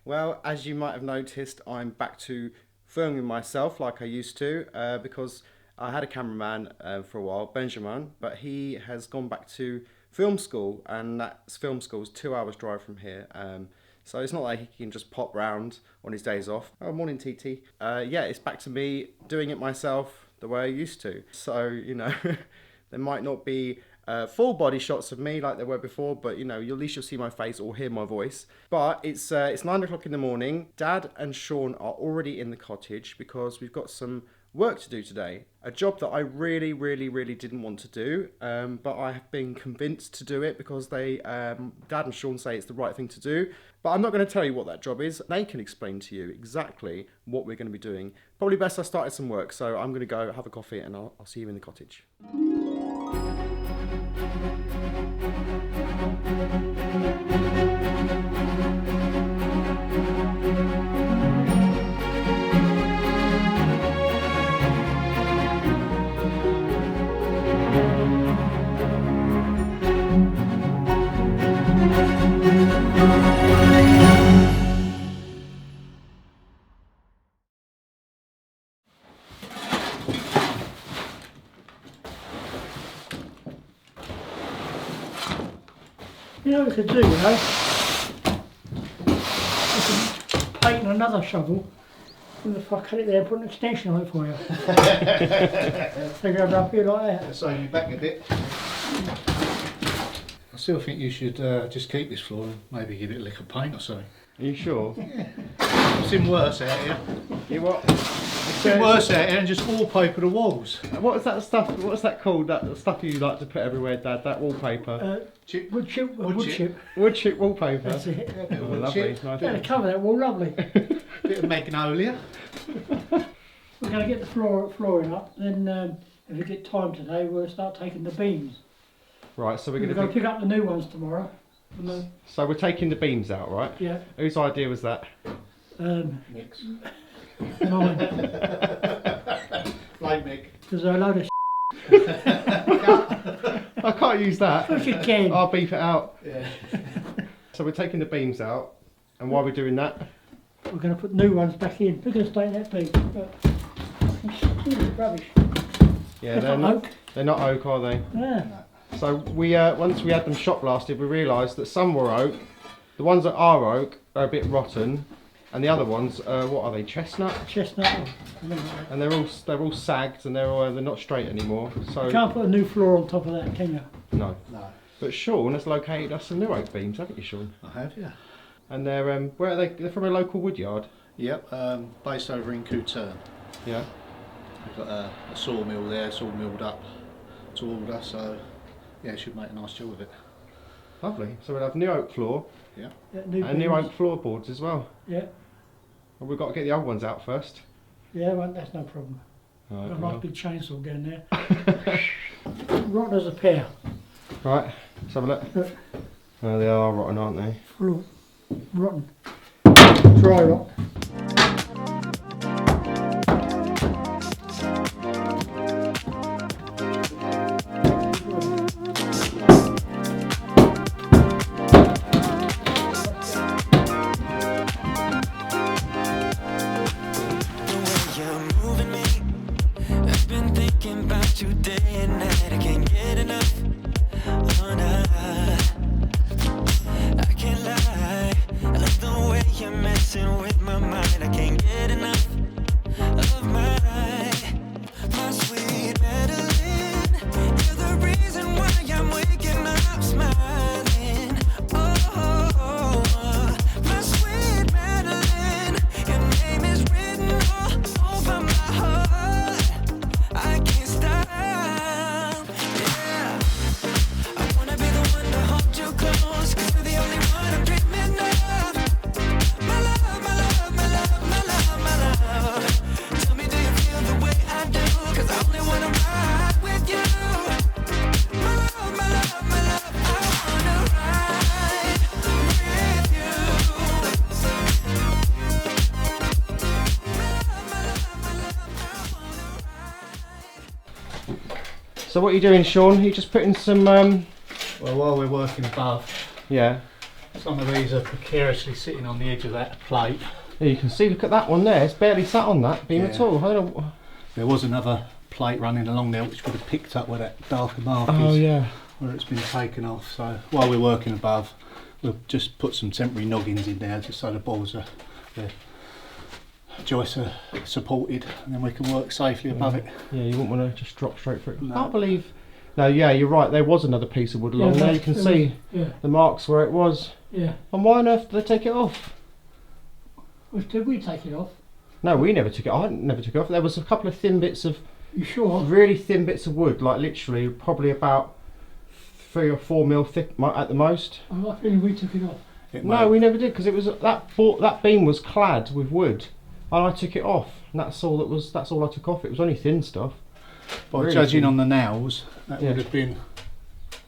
Well, as you might have noticed, I'm back to filming myself like I used to because I had a cameraman for a while, Benjamin, but he has gone back to film school, and that film school is 2 hours drive from here. So it's not like he can just pop round on his days off. Oh, morning, TT. Yeah, it's back to me doing it myself the way I used to. So, you know, there might not be full body shots of me like there were before, but you know, at least you'll see my face or hear my voice. But it's 9 o'clock in the morning. Dad and Sean are already in the cottage because we've got some work to do today. A job that I really didn't want to do, but I have been convinced to do it because Dad and Sean say it's the right thing to do. But I'm not going to tell you what that job is. They can explain to you exactly what we're going to be doing. Probably best I started some work, so I'm going to go have a coffee and I'll see you in the cottage. You know what we could do, you know? We could paint another shovel. And if I cut it there and put an extension on it for you. So you go up here like that. Save you back a bit. I still think you should just keep this floor and maybe give it a lick of paint or something. Are you sure? Yeah. It's in worse out here. You what? It's in worse out here and just wallpaper the walls. What is that stuff? What's that called? That stuff you like to put everywhere, Dad? That wallpaper? Wood chip. Wood chip wallpaper. That's it. Yeah, Oh, lovely. Nice. Yeah, to cover that wall, lovely. Bit of magnolia. We're going to get the flooring up, then if we get time today, we'll start taking the beams. Right, so we're We're going to pick up the new ones tomorrow. So we're taking the beams out, right? Yeah. Whose idea was that? Mix. Mine. Blame Mick. There's a load of I can't use that. Of course you can. I'll beep it out. Yeah. So we're taking the beams out, and while we're doing that, We're going to put new ones back in. We're going to stay in that beam. But it's rubbish. yeah, they're not oak, are they? Yeah. So we once we had them shot blasted, we realised that some were oak. The ones that are oak are a bit rotten, and the other ones, what are they? Chestnut. Chestnut. And they're all sagged, and they're not straight anymore. So You can't put a new floor on top of that, can you? no. No. But Sean has located us some new oak beams, haven't you, Sean? I have, yeah. And they're where are they? They're from a local wood yard. Yep, based over in Cottage. Yeah. We've got a sawmill there, it's all milled up to order, so yeah, it should make a nice job of it. Lovely. So we'll have new oak floor Yeah. That and new oak floorboards as well. Yeah. Well, we've got to get the old ones out first. Yeah, well, that's no problem. Right, Got a well. nice big chainsaw down there. Rotten as a pear. Right, let's have a look. Look. Oh, they are rotten, aren't they? Full of rotten. Dry rot. So what are you doing, Sean? Are you just putting some Well, while we're working above, yeah. Some of these are precariously sitting on the edge of that plate. Yeah, you can see, look at that one there, it's barely sat on that beam at all. I don't know. There was another plate running along there which would have picked up where that darker mark Oh is, yeah. where it's been taken off. So while we're working above, we'll just put some temporary noggins in there just so the balls are, the joists are supported, and then we can work safely above it. Yeah, you wouldn't want to just drop straight through it. No. I can't believe. No, yeah, you're right. There was another piece of wood along there. You can see the marks where it was. Yeah. And why on earth did they take it off? Did we take it off? No, we never took it. I never took it off. There was a couple of thin bits of, You sure? really thin bits of wood, like literally probably about 3 or 4 mil thick at the most. I'm not feeling we took it off. No, we never did, because it was that beam was clad with wood, and I took it off, and that's all I took off. It was only thin stuff. By Really judging thin. on the nails, that Yeah. would have been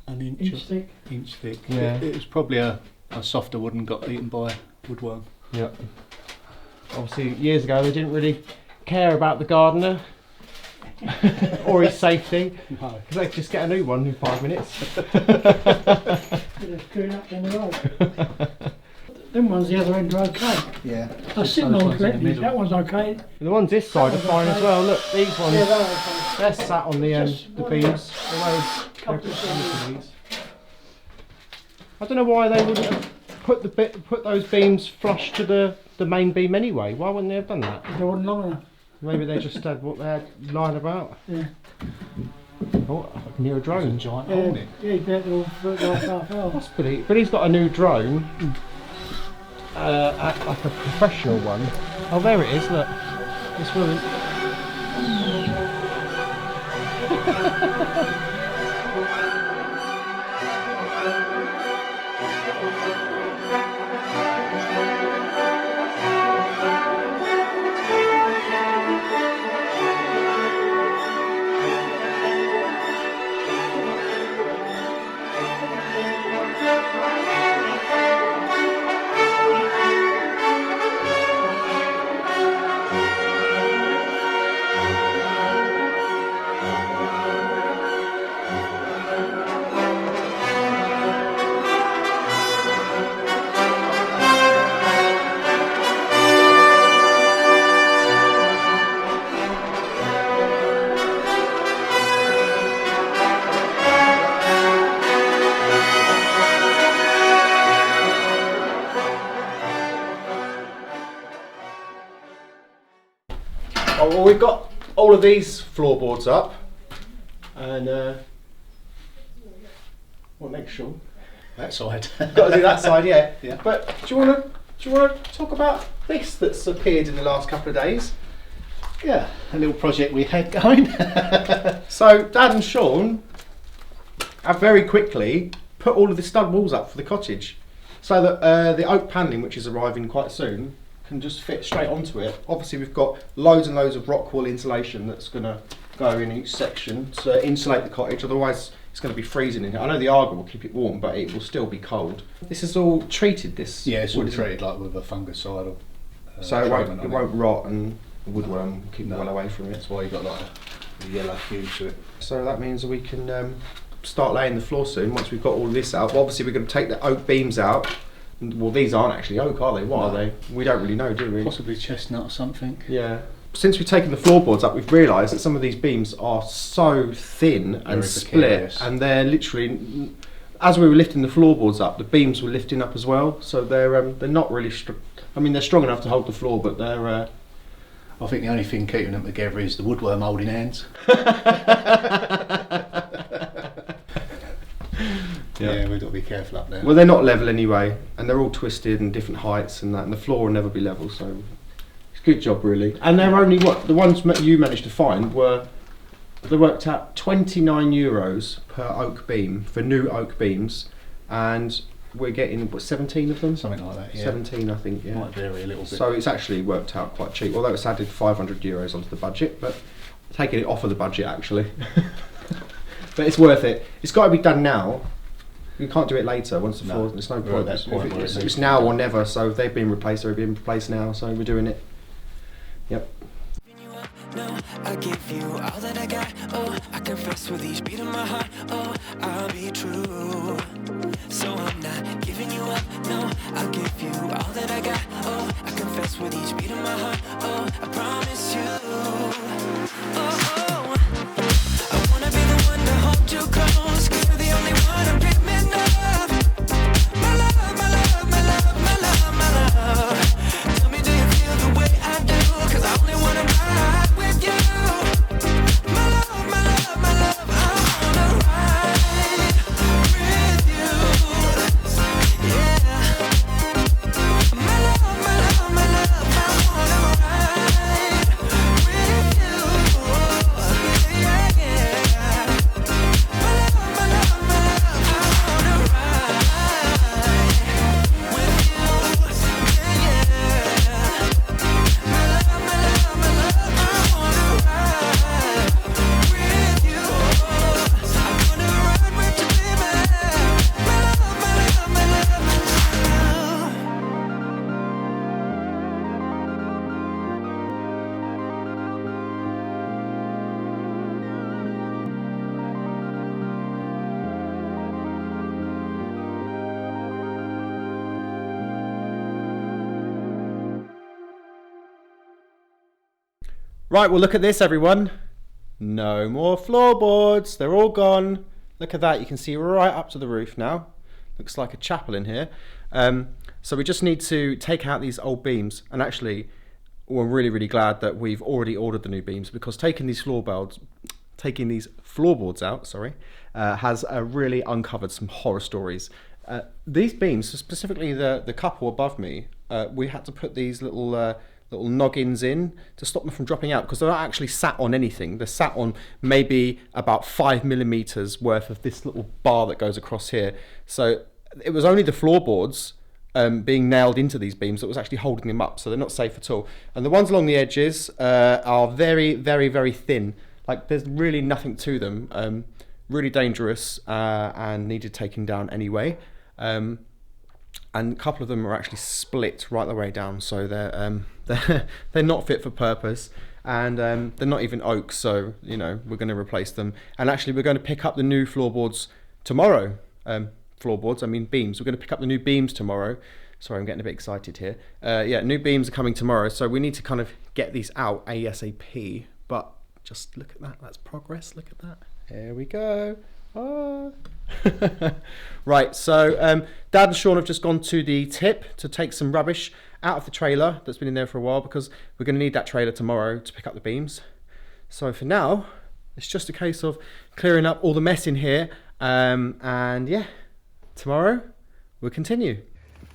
an Inch thick. Inch thick. Yeah. It was probably a softer wood and got eaten by woodworm. Yeah. Obviously, years ago they didn't really care about the gardener or his safety, No. because they could just get a new one in 5 minutes. Just screwing up down the road. Them ones the other end are okay. Yeah. I was sitting on correctly. That one's okay. The ones this side are fine as well. Look, these ones, Yeah, they're okay. they're sat on the Just the one beams. Although couple of these. I don't know why they wouldn't have put those beams flush to the main beam anyway. Why wouldn't they have done that? They weren't long enough. Maybe they just had what they had lying about. Yeah. Oh, I can hear a drone. Giant hole in it. Yeah, you bet they'll half hour. That's pretty. But he's got a new drone, like a professional one. Oh, there it is. Look, this woman. Oh, well, we've got all of these floorboards up, and what next, Sean? That side. Got to do that side, yeah. Yeah. But do you want to talk about this that's appeared in the last couple of days? Yeah, a little project we had going. So Dad and Sean have very quickly put all of the stud walls up for the cottage, so that the oak panelling, which is arriving quite soon, can just fit straight onto it. Obviously we've got loads and loads of rock wool insulation that's going to go in each section to insulate the cottage, otherwise it's going to be freezing in here. I know the Arga will keep it warm, but it will still be cold. This is all treated, this Yeah, it's all wood, isn't it? treated like with a fungicidal. So it treatment on won't rot, and the woodworm will keep No. well away from it. That's why you got like a yellow hue to it. So that means that we can start laying the floor soon once we've got all this out. But obviously we're going to take the oak beams out. Well, these aren't actually oak, are they? What are they? We don't really know, do we? Possibly chestnut or something. Yeah. Since we've taken the floorboards up, we've realised that some of these beams are so thin and Very split, precarious. and they're literally, as we were lifting the floorboards up, the beams were lifting up as well. So they're not really I mean, they're strong enough to hold the floor, but they're. I think the only thing keeping them together is the woodworm holding hands. Yeah, we've got to be careful up there. Well, they're not level anyway, and they're all twisted and different heights and that, and the floor will never be level. So it's a good job, really. And they're only the ones you managed to find they worked out €29 per oak beam for new oak beams, and we're getting 17 of them. Something like that. Yeah. 17, I think. Yeah. Might vary a little bit. So it's actually worked out quite cheap, although it's added €500 onto the budget, but taking it off of the budget actually. But it's worth it. It's got to be done now. You can't do it later once the floor. There's no We're point. at that point where It's now or never. So if they've been replaced, they've been replaced now. So we're doing it. Yep. No, I give you all that I got. Oh, I confess with each beat of my heart. Oh, I'll be true. So I'm not giving you up. No, I'll give you all that I got. Oh, I confess with each beat of my heart. Oh, I promise you. Oh, I wanna be the one to hold you close, 'cause you're the only one I'm dreaming of. My love, my love, my love, my love, my love. Tell me, do you feel the way I do? 'Cause I only wanna ride with you. My love, my love, my love, I wanna ride with you. Yeah. My love, my love, my love, I wanna ride with you. Yeah, yeah. My love, my love, my love, I wanna ride with you. Yeah, yeah. My love, my love, my love, I wanna ride with you. I wanna ride with you, baby. My love, my love, my love, my love. Right, well, look at this, everyone. No more floorboards. They're all gone. Look at that. You can see right up to the roof now. Looks like a chapel in here. So we just need to take out these old beams. And actually, we're really, really glad that we've already ordered the new beams, because taking these floorboards out, has really uncovered some horror stories. These beams, specifically the couple above me, we had to put these little noggins in to stop them from dropping out, because they're not actually sat on anything. They're sat on maybe about 5mm worth of this little bar that goes across here. So it was only the floorboards being nailed into these beams that was actually holding them up, so they're not safe at all. And the ones along the edges are very, very, very thin. Like, there's really nothing to them. Really dangerous and needed taking down anyway. And a couple of them are actually split right the way down, so they're not fit for purpose, and they're not even oak, so you know we're going to replace them. And actually, we're going to pick up the new floorboards tomorrow. Floorboards, I mean beams. We're going to pick up the new beams tomorrow. Sorry, I'm getting a bit excited here. Yeah, new beams are coming tomorrow, so we need to kind of get these out ASAP. But just look at that. That's progress. Look at that. Here we go. Ah. Right, so Dad and Sean have just gone to the tip to take some rubbish out of the trailer that's been in there for a while, because we're going to need that trailer tomorrow to pick up the beams. So for now, it's just a case of clearing up all the mess in here, and yeah, tomorrow we'll continue.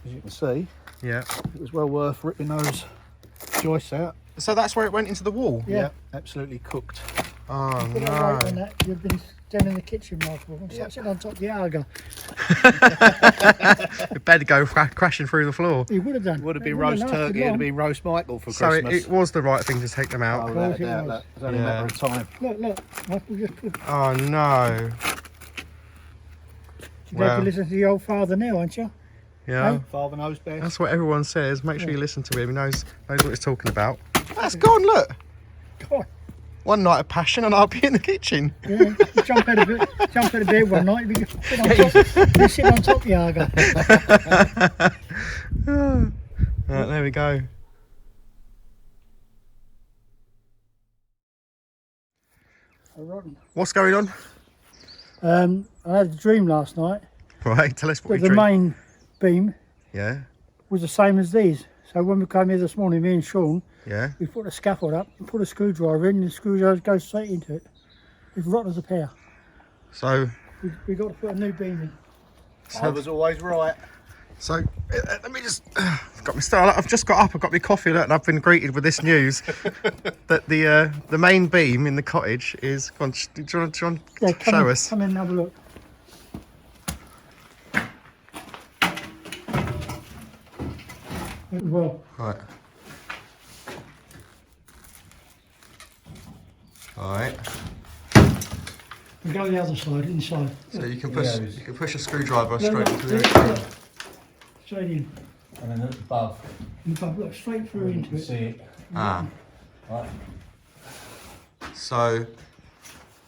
As you can see, Yeah. it was well worth ripping those joists out. So that's where it went into the wall? Yeah. Absolutely cooked. Oh Put it right on that. You've been down in the kitchen, Michael. I'm sitting on top of the Arga. It better go crashing through the floor. He would have done. Would have been It roast wouldn't have turkey, lasted it'd have been roast Michael for So Christmas. it was the right thing to take them out. Oh, without course a it doubt, was. that was only a matter of time. Look, Michael just put. Oh no. You'd have to listen to the old father now, aren't you? Yeah. Hey? Father knows best. That's what everyone says. Make sure you listen to him. He knows what he's talking about. That's gone, look. God. One night of passion and I'll be in the kitchen. Yeah, you jump out of bed one night, you sit on top of the Arga. Right, there we go. What's going on? I had a dream last night Right, tell us what that you the dreamed. main beam Yeah, was the same as these. So when we came here this morning, me and Sean, yeah. we put a scaffold up and put a screwdriver in, and the screwdriver goes straight into it. It's rotten as a pear. So, We got to put a new beam in. Father's always right. So let me just got me started. I've just got up. I've got my coffee, and I've been greeted with this news that the main beam in the cottage is. Go on, do you want to Yeah, show us? Come in and have a look. Well, Right. All right. we go the other side, inside. So you can push a screwdriver No, straight no, into look, it. look. Straight in. And then above, And above, look, straight through you into can it. see it. Ah. Right. So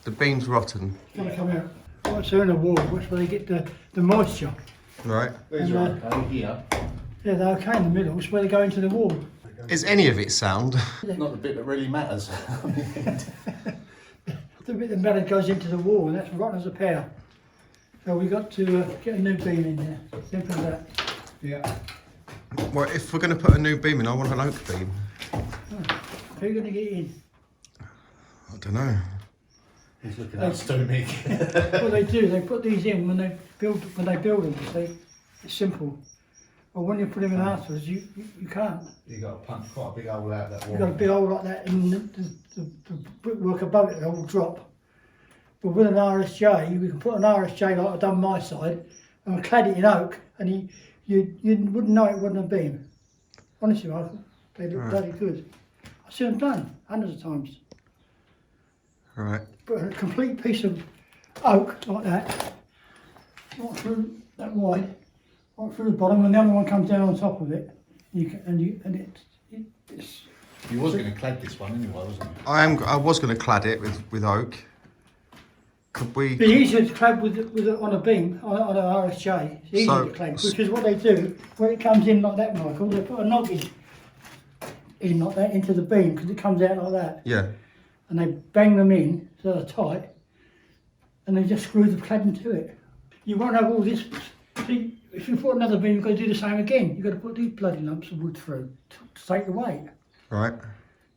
the beam's rotten. It's got to come out. Right through in the wall, that's where they get the moisture. Right. These are okay here. Yeah, they're okay in the middle. It's where they go into the wall. Is any of it sound? Not the bit that really matters. The bit that matter goes into the wall, and that's rotten as a pear. So we got to get a new beam in there. Simple as that. Yeah. Well, if we're going to put a new beam in, I want an oak beam. Who are you going to get in? I don't know. He's looking at us too big. What they do, they put these in when they build them. You see, it's simple. But when you put them in afterwards, you can't. You got to punch quite a big hole out that wall. You've got a big hole like that, and the brickwork above it will drop. But with an RSJ, we can put an RSJ like I've done my side, and clad it in oak, and you wouldn't know it wasn't a beam. Honestly, Michael, they look bloody good. I've seen them done hundreds of times. Right. Put a complete piece of oak like that, not through that wide, right through the bottom, and the other one comes down on top of it. It's. You was going to clad this one anyway, wasn't you? I was going to clad it with oak. Could we? It'd be easier to clad on a beam on an RSJ. It's easier to clad because what they do when it comes in like that, Michael, they put a noggin in like that into the beam because it comes out like that. Yeah. And they bang them in so they're tight, and they just screw the cladding to it. You won't have all this. See, if you put another beam, you've got to do the same again. You've got to put these bloody lumps of wood through to take the weight. Right.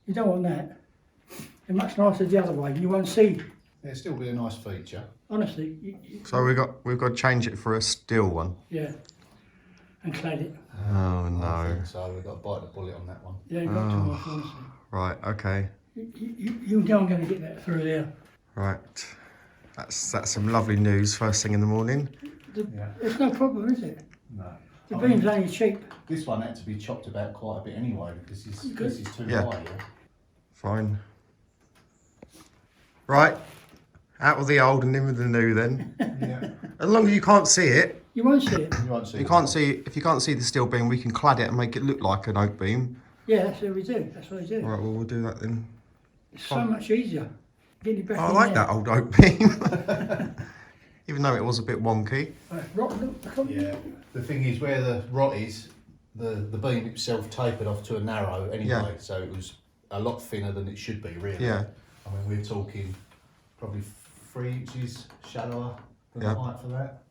You don't want that. They're much nicer the other way. You won't see. It'll still be a nice feature. Honestly. So we've got to change it for a steel one. Yeah. And clad it. Oh I no. think so we've got to bite the bullet on that one. Yeah, you've got to, Michael, honestly. Right. Okay. You know I'm going to get that through there. Right. That's some lovely news first thing in the morning. Yeah. It's no problem, is it? No. The beam's only cheap. This one had to be chopped about quite a bit anyway because this is too Yeah. high. Yeah. Fine. Right. Out with the old and in with the new then. Yeah. As long as you can't see it, You won't see it. You won't see. if you can't see the steel beam, we can clad it and make it look like an oak beam. Yeah, that's what we do. That's what they do. Right. Well, we'll do that then. It's so much easier. Getting it back I in like there. that old oak beam. Even though it was a bit wonky. Look, Yeah. The thing is, where the rot is, the beam itself tapered off to a narrow anyway, Yeah. so it was a lot thinner than it should be, really. Yeah. I mean, we're talking probably 3 inches shallower than Yeah. the height for that.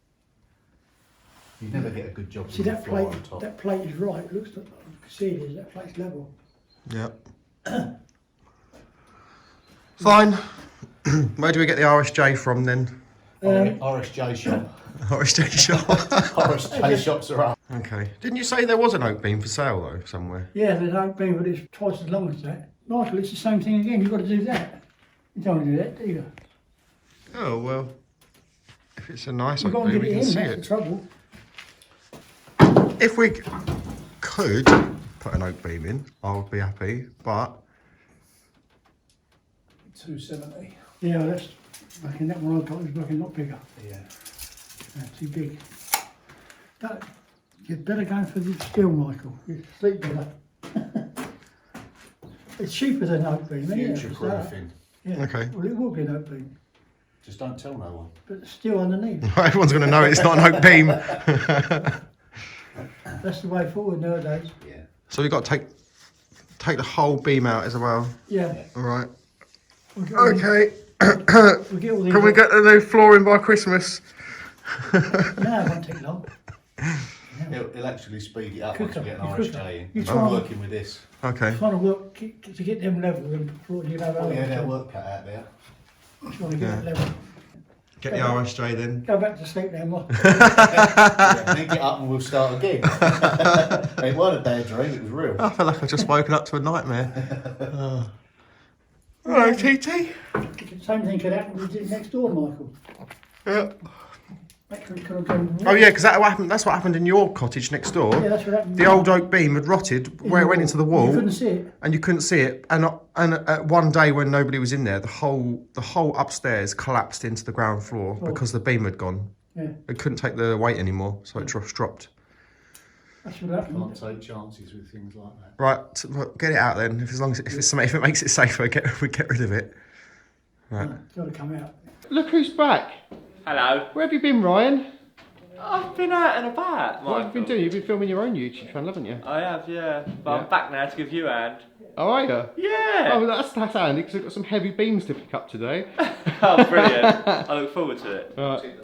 You'd never get a good job See with the that floor plate? on top. That plate is right. It looks like you can see it is. That plate's level. Yep. Fine. Where do we get the RSJ from then? RSJ shop. RSJ shop. RSJ shops are up. Okay. Didn't you say there was an oak beam for sale though somewhere? Yeah, there's oak beam, but it's twice as long as that. Michael, it's the same thing again. You've got to do that. You don't want to do that, do you? Oh well. If it's a nice You've oak got to beam, get we it can in. see That's the it. trouble. If we could put an oak beam in, I would be happy. But 270. Yeah, that's. I reckon that one I've got is looking a lot bigger. Yeah. Too big. But you'd better go for the steel, Michael. You'd sleep better. It's cheaper than oak beam, isn't it? Future proofing. Yeah. Okay. Well, it will be an oak beam, Just don't tell no one. but it's still underneath. everyone's going to know it's not an oak beam. That's the way forward nowadays. Yeah. So we've got to take the whole beam out as well. Yeah. All right. We'll get all these- Okay. We'll get all these. Can we get the new flooring by Christmas? No, it won't take long. It'll actually speed it up once Quicker, we get an quicker. RSJ in. You I'm try- working with this. Okay. Trying to work to get them level and you know. Oh yeah, there'll work cut out there. Trying to get it level. Get the RSJ then. Go back to sleep now, Michael. Yeah, then get up and we'll start again. It wasn't a bad dream, it was real. I feel like I've just woken up to a nightmare. Oh. Hello, TT. The same thing could happen with it next door, Michael. Yeah. That could have gone. Oh yeah, because that's what happened in your cottage next door. Yeah, that's what happened. The old oak beam had rotted where it went into the wall. You couldn't see it. And you couldn't see it. And one day when nobody was in there, the whole upstairs collapsed into the ground floor because the beam had gone. Yeah, It couldn't take the weight anymore, so it dropped. that's what happened. Can't take chances with things like that. Right, get it out then. If it makes it safer, we get rid of it. Right. It's got to come out. Look who's back. Hello. Where have you been, Ryan? I've been out and about, Michael. What have you been doing? You've been filming your own YouTube channel, haven't you? I have, yeah. But Yeah. I'm back now to give you a hand. Oh, are you? Yeah! Oh, that's handy because I've got some heavy beams to pick up today. Oh, brilliant. I look forward to it. Right.